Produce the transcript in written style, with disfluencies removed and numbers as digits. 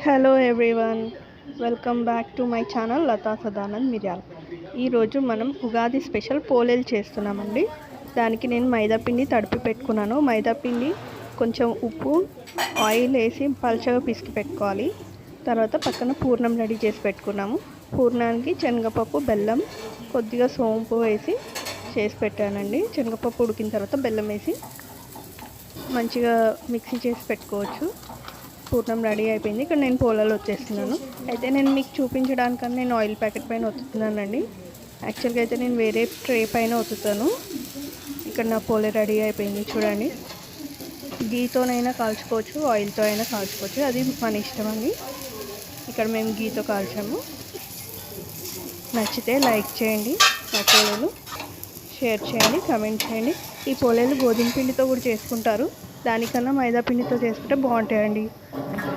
Hello everyone, welcome back to my channel Lata Sadanand Miryal. ఈరోజు మనం Ugadi special పోలేలు చేస్తున్నామండి. దానికి నేను మైదాపిండి తడిపి పెట్టుకున్నాను. మైదాపిండి కొంచెం ఉప్పు ఆయిల్ వేసి పల్చగా పిసికి పెట్టుకోవాలి. తర్వాత పక్కన పూర్ణం రెడీ చేసి పెట్టుకున్నాము. పూర్ణానికి శనగపప్పు, బెల్లం, కొద్దిగా సోంపు వేసి చేసి పెట్టానండి. శనగపప్పు ఉడికిన తర్వాత బెల్లం వేసి మంచిగా మిక్సీ చేసి పెట్టుకోవచ్చు. పూర్ణం రెడీ అయిపోయింది. ఇక్కడ నేను పోలాలు వచ్చేస్తున్నాను. అయితే నేను మీకు చూపించడానికన్నా నేను ఆయిల్ ప్యాకెట్ పైన ఒత్తుతున్నానండి. యాక్చువల్గా అయితే నేను వేరే ట్రే పైన ఒత్తుతాను. ఇక్కడ నా పోలే రెడీ అయిపోయింది చూడండి. గీతోనైనా కాల్చుకోవచ్చు, ఆయిల్తో అయినా కాల్చుకోవచ్చు, అది మన ఇష్టం అండి. ఇక్కడ మేము గీతో కాల్చాము. నచ్చితే లైక్ చేయండి, నా పోలేలు షేర్ చేయండి, కమెంట్ చేయండి. ఈ పోలేలు గోధుమ పిండితో కూడా చేసుకుంటారు. దానికన్నా మైదా పిండితో చేసుకుంటే బాగుంటాయండి.